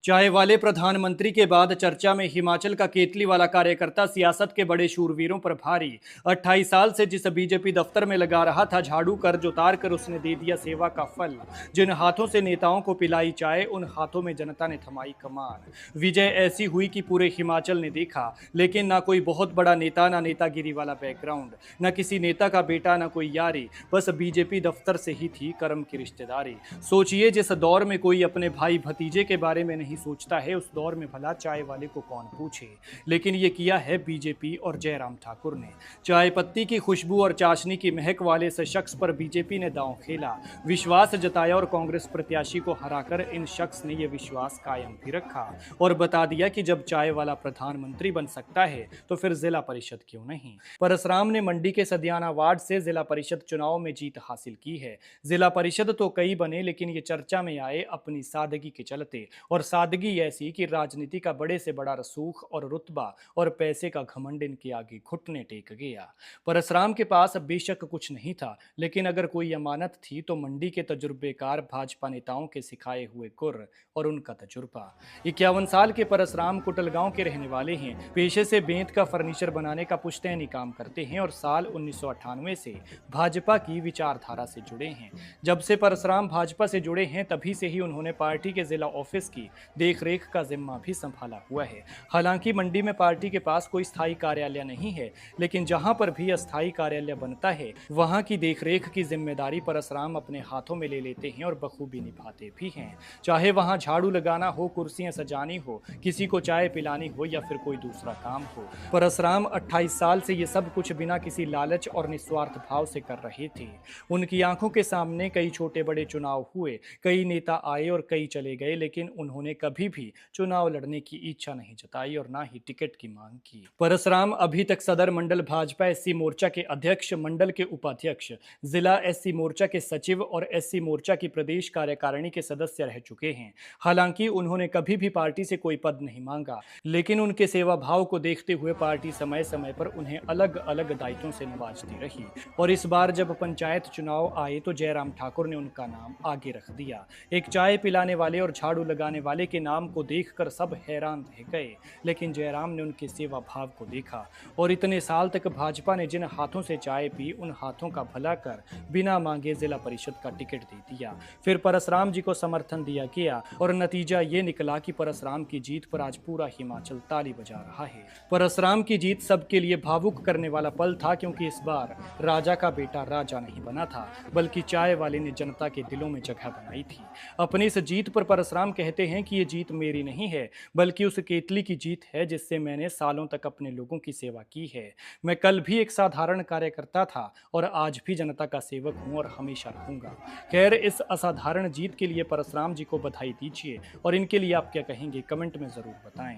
चाय वाले प्रधानमंत्री के बाद चर्चा में हिमाचल का केतली वाला कार्यकर्ता सियासत के बड़े शूरवीरों पर भारी। 28 साल से जिस बीजेपी दफ्तर में लगा रहा था झाड़ू, कर्ज उतार कर उसने दे दिया सेवा का फल। जिन हाथों से नेताओं को पिलाई चाय, उन हाथों में जनता ने थमाई कमान। विजय ऐसी हुई कि पूरे हिमाचल ने देखा, लेकिन ना कोई बहुत बड़ा नेता, ना नेतागिरी वाला बैकग्राउंड, ना किसी नेता का बेटा, ना कोई यारी, बस बीजेपी दफ्तर से ही थी कर्म की रिश्तेदारी। सोचिए, जिस दौर में कोई अपने भाई भतीजे के बारे में नहीं सोचता है, उस दौर में भला चाय वाले को कौन पूछे। लेकिन ये किया है बीजेपी और जयराम ठाकुर ने। चाय पत्ती की खुशबू और चाशनी की महक वाले इस शख्स पर बीजेपी ने दांव खेला, विश्वास जताया और कांग्रेस प्रत्याशी को हराकर इन शख्स ने यह विश्वास कायम भी रखा और बता दिया कि जब चाय वाला प्रधानमंत्री बन सकता है तो फिर जिला परिषद क्यों नहीं। परसराम ने मंडी के सदियाना वार्ड से जिला परिषद चुनाव में जीत हासिल की है। जिला परिषद तो कई बने, लेकिन ये चर्चा में आए अपनी सादगी के चलते, और सादगी ऐसी कि राजनीति का बड़े से बड़ा रसूख और रुतबा और पैसे का घमंड इनके आगे घुटने टेक गया। परसराम के पास बेशक कुछ नहीं था, लेकिन अगर कोई अमानत थी तो मंडी के तजुर्बेकार भाजपा नेताओं के सिखाए हुए गुर और उनका तजुर्बा। 51 साल के परसराम कुटलगांव के रहने वाले हैं। पेशे से बेंत का फर्नीचर बनाने का पुश्तैनी काम करते हैं और साल 1998 से भाजपा की विचारधारा से जुड़े हैं। जब से परसराम भाजपा से जुड़े हैं, तभी से ही उन्होंने पार्टी के जिला ऑफिस की देखरेख का जिम्मा भी संभाला हुआ है। हालांकि मंडी में पार्टी के पास कोई स्थायी कार्यालय नहीं है, लेकिन जहां पर भी अस्थायी कार्यालय बनता है, वहां की देखरेख की जिम्मेदारी परसराम अपने हाथों में ले लेते हैं और बखूबी निभाते भी हैं। चाहे वहां झाड़ू लगाना हो, कुर्सियां सजानी हो, किसी को चाय पिलानी हो या फिर कोई दूसरा काम हो, परसराम 28 साल से ये सब कुछ बिना किसी लालच और निस्वार्थ भाव से कर रहे थे। उनकी आंखों के सामने कई छोटे बड़े चुनाव हुए, कई नेता आए और कई चले गए, लेकिन उन्होंने कभी भी चुनाव लड़ने की इच्छा नहीं जताई और ना ही टिकट की मांग की। परसराम अभी तक सदर मंडल भाजपा एससी मोर्चा के अध्यक्ष, मंडल के उपाध्यक्ष, जिला एससी मोर्चा के सचिव और एससी मोर्चा की प्रदेश कार्यकारिणी के सदस्य रह चुके हैं। हालांकि उन्होंने कभी भी पार्टी से कोई पद नहीं मांगा, लेकिन उनके सेवा भाव को देखते हुए पार्टी समय समय पर उन्हें अलग अलग दायित्वों से नवाजती रही और इस बार जब पंचायत चुनाव आए तो जयराम ठाकुर ने उनका नाम आगे रख दिया। एक चाय पिलाने वाले और झाड़ू लगाने वाले के नाम को देखकर सब हैरान रह गए, लेकिन जयराम ने उनके सेवा भाव को देखा और इतने साल तक भाजपा ने जिन हाथों से चाय पी, उन हाथों का भला कर बिना मांगे जिला परिषद का टिकट दे दिया। फिर परसराम जी को समर्थन दिया गया और नतीजा ये निकला कि परसराम की जीत पर आज पूरा हिमाचल ताली बजा रहा है। परसराम की जीत सबके लिए भावुक करने वाला पल था, क्योंकि इस बार राजा का बेटा राजा नहीं बना था, बल्कि चाय वाले ने जनता के दिलों में जगह बनाई थी। अपनी इस जीत पर परसराम कहते हैं कि ये जीत मेरी नहीं है, बल्कि उस केतली की जीत है जिससे मैंने सालों तक अपने लोगों की सेवा की है। मैं कल भी एक साधारण कार्यकर्ता था और आज भी जनता का सेवक हूं और हमेशा रहूंगा। खैर, इस असाधारण जीत के लिए परसराम जी को बधाई दीजिए और इनके लिए आप क्या कहेंगे, कमेंट में जरूर बताएं।